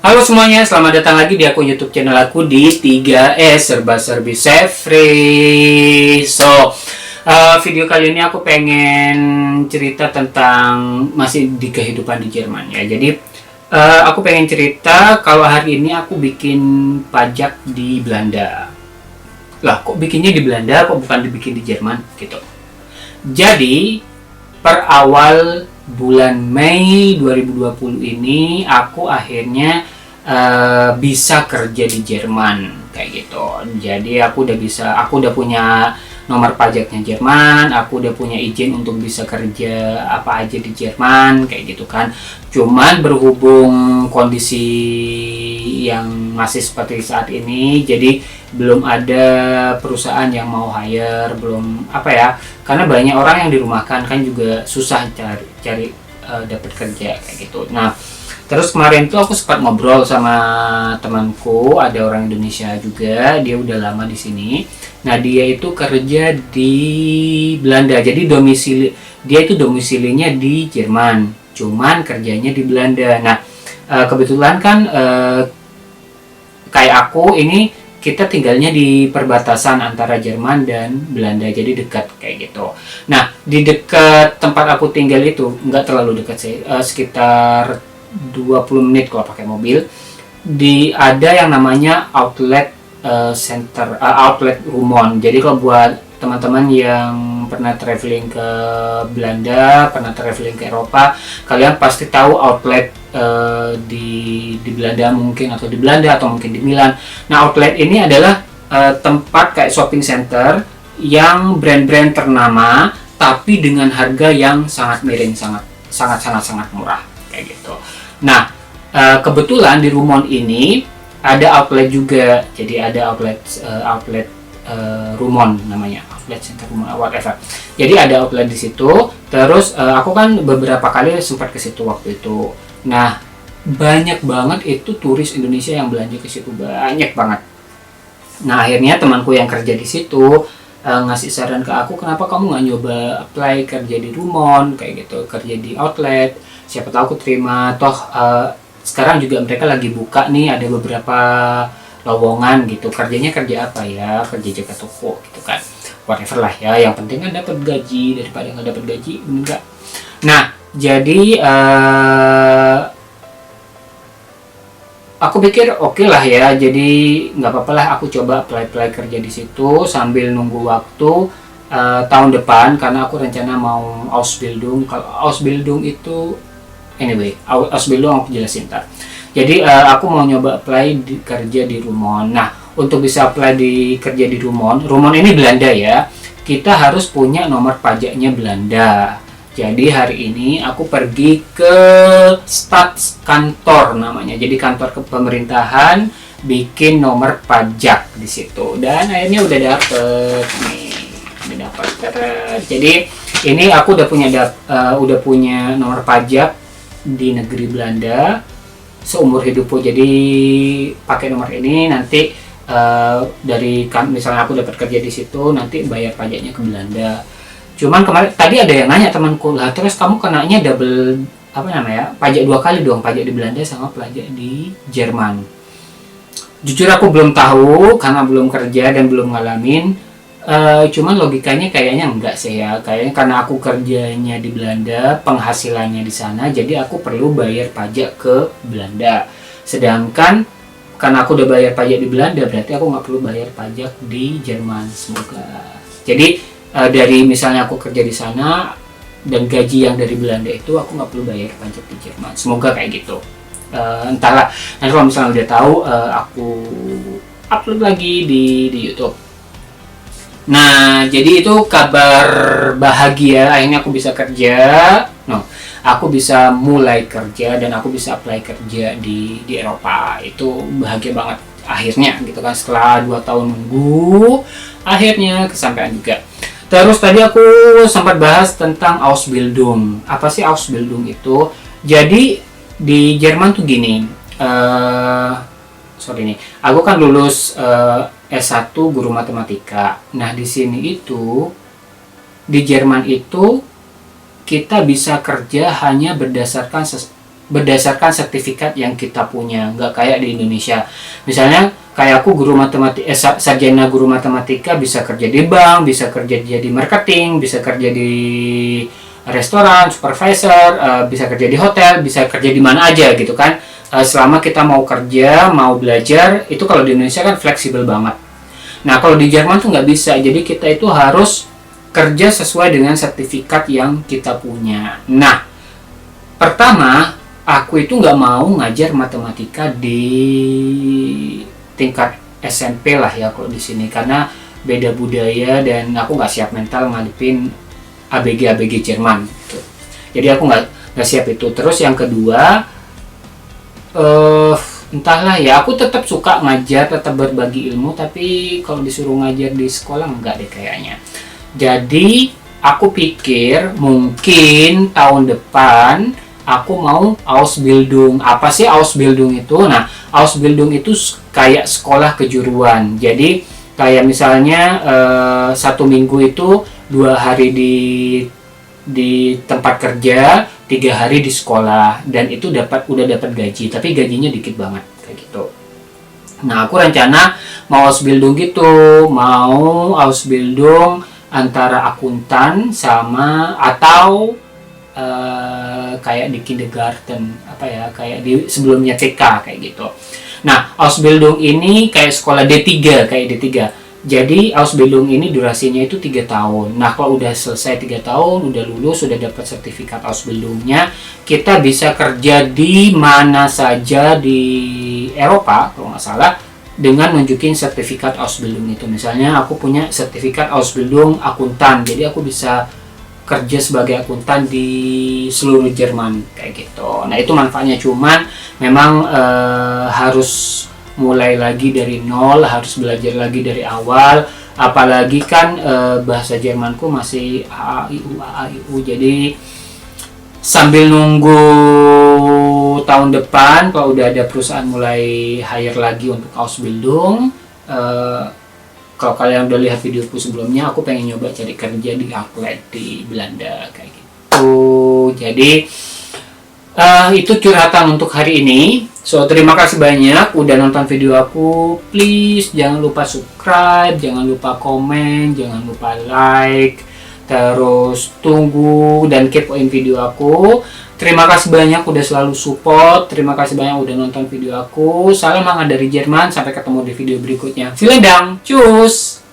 Halo semuanya, selamat datang lagi di akun YouTube channel aku di 3S Serba Serbi Sefri. Video kali ini aku pengen cerita tentang masih di kehidupan di Jerman ya. Jadi aku pengen cerita kalau hari ini aku bikin pajak di Belanda. Lah, kok bikinnya di Belanda, kok bukan dibikin di Jerman gitu. Jadi per awal bulan Mei 2020 ini aku akhirnya bisa kerja di Jerman kayak gitu. Jadi aku udah punya nomor pajaknya Jerman, aku udah punya izin untuk bisa kerja apa aja di Jerman kayak gitu kan. Cuman berhubung kondisi yang masih seperti saat ini, jadi belum ada perusahaan yang mau hire, belum apa ya, karena banyak orang yang dirumahkan kan juga susah cari dapat kerja kayak gitu. Nah, terus kemarin tuh aku sempat ngobrol sama temanku, ada orang Indonesia juga, dia udah lama di sini. Nah, dia itu kerja di Belanda. Jadi dia itu domisilinya di Jerman, cuman kerjanya di Belanda. Nah, kebetulan kan kayak aku ini kita tinggalnya di perbatasan antara Jerman dan Belanda, jadi dekat kayak gitu. Nah, di dekat tempat aku tinggal itu nggak terlalu dekat sih, sekitar 20 menit kalau pakai mobil. Ada yang namanya outlet center, outlet Roermond. Jadi kalau buat teman-teman yang pernah traveling ke Belanda, pernah traveling ke Eropa, kalian pasti tahu outlet di Belanda mungkin, atau di Belanda atau mungkin di Milan. Nah, outlet ini adalah tempat kayak shopping center yang brand-brand ternama tapi dengan harga yang sangat miring, sangat murah kayak gitu. Nah, kebetulan di Roermond ini ada outlet juga. Jadi ada outlet Roermond namanya, outlet center Roermond, whatever. Jadi ada outlet di situ. Terus aku kan beberapa kali sempat ke situ waktu itu. Nah, banyak banget itu turis Indonesia yang belanja ke situ, banyak banget. Nah, akhirnya temanku yang kerja di situ ngasih saran ke aku, kenapa kamu nggak nyoba apply kerja di Roermond kayak gitu, kerja di outlet, siapa tahu aku terima. Toh sekarang juga mereka lagi buka nih, ada beberapa lowongan gitu. Kerjanya kerja apa ya, kerja jaga toko gitu kan, whatever lah ya, yang penting kan dapat gaji daripada nggak dapat gaji, enggak. Nah, jadi aku pikir oke lah ya, jadi nggak apa-apa lah, aku coba apply kerja di situ sambil nunggu waktu tahun depan, karena aku rencana mau Ausbildung. Kalau Ausbildung itu anyway, Ausbildung aku jelasin ntar. Jadi aku mau nyoba apply kerja di Roermond. Nah, untuk bisa apply kerja di Roermond ini Belanda ya, kita harus punya nomor pajaknya Belanda. Jadi hari ini aku pergi ke Stadskantor namanya. Jadi kantor pemerintahan, bikin nomor pajak di situ. Dan akhirnya udah dapet nih, udah dapet. Jadi ini aku udah punya nomor pajak di negeri Belanda seumur hidupku. Jadi pakai nomor ini nanti misalnya aku dapat kerja di situ, nanti bayar pajaknya ke Belanda. Cuman kemarin tadi ada yang nanya temanku, lah terus kamu kenanya double pajak 2 kali dong, pajak di Belanda sama pajak di Jerman. Jujur aku belum tahu karena belum kerja dan belum ngalamin. Cuman logikanya kayaknya enggak sih ya, kayaknya karena aku kerjanya di Belanda, penghasilannya di sana, jadi aku perlu bayar pajak ke Belanda. Sedangkan karena aku udah bayar pajak di Belanda, berarti aku nggak perlu bayar pajak di Jerman. Semoga jadi dari misalnya aku kerja di sana dan gaji yang dari Belanda itu, aku nggak perlu bayar pajak di Jerman. Semoga kayak gitu. Entahlah, nanti kalau misalnya udah tahu, aku upload lagi di YouTube. Nah, jadi itu kabar bahagia, akhirnya aku bisa kerja. Aku bisa mulai kerja dan aku bisa apply kerja di Eropa. Itu bahagia banget akhirnya gitu kan, setelah 2 tahun nunggu, akhirnya kesampaian juga. Terus tadi aku sempat bahas tentang Ausbildung. Apa sih Ausbildung itu? Jadi di Jerman tuh gini, aku kan lulus S1 guru matematika. Nah, di sini itu, di Jerman itu kita bisa kerja hanya berdasarkan berdasarkan sertifikat yang kita punya, nggak kayak di Indonesia. Misalnya kayak aku guru matematika, sarjana guru matematika, bisa kerja di bank, bisa kerja jadi marketing, bisa kerja di restoran, supervisor, bisa kerja di hotel, bisa kerja di mana aja gitu kan. Selama kita mau kerja, mau belajar, itu kalau di Indonesia kan fleksibel banget. Nah kalau di Jerman tuh nggak bisa, jadi kita itu harus kerja sesuai dengan sertifikat yang kita punya. Nah, pertama, aku itu nggak mau ngajar matematika di tingkat SMP lah ya kalau di sini, karena beda budaya dan aku nggak siap mental ngadepin ABG Jerman gitu. Jadi aku nggak siap itu. Terus yang kedua, entahlah ya, aku tetap suka ngajar, tetap berbagi ilmu, tapi kalau disuruh ngajar di sekolah enggak deh kayaknya. Jadi aku pikir mungkin tahun depan aku mau Ausbildung. Apa sih Ausbildung itu? Nah, Ausbildung itu kayak sekolah kejuruan. Jadi kayak misalnya 1 minggu itu 2 hari di tempat kerja, 3 hari di sekolah, dan itu udah dapat gaji, tapi gajinya dikit banget kayak gitu. Nah, aku rencana mau Ausbildung gitu, mau Ausbildung antara akuntan sama atau kayak di kindergarten, apa ya, kayak di sebelumnya TK kayak gitu. Nah, Ausbildung ini kayak sekolah D3, kayak D3. Jadi Ausbildung ini durasinya itu 3 tahun. Nah, kalau udah selesai 3 tahun, udah lulus, sudah dapat sertifikat Ausbildungnya, kita bisa kerja di mana saja di Eropa, kalau nggak salah, dengan nunjukin sertifikat Ausbildung itu. Misalnya aku punya sertifikat Ausbildung akuntan, jadi aku bisa kerja sebagai akuntan di seluruh Jerman kayak gitu. Nah, itu manfaatnya, cuman memang harus mulai lagi dari nol, harus belajar lagi dari awal, apalagi kan bahasa Jermanku masih A, I, U, A, I, U. Jadi sambil nunggu tahun depan kalau udah ada perusahaan mulai hire lagi untuk Ausbildung, kalau kalian udah lihat videoku sebelumnya, aku pengen nyoba cari kerja di outlet di Belanda kayak gitu. Jadi itu curhatan untuk hari ini. So, terima kasih banyak udah nonton video aku. Please jangan lupa subscribe, jangan lupa komen, jangan lupa like. Terus tunggu dan kepoin video aku. Terima kasih banyak udah selalu support. Terima kasih banyak udah nonton video aku. Salam hangat dari Jerman. Sampai ketemu di video berikutnya. Vielen Dank. Tschüss.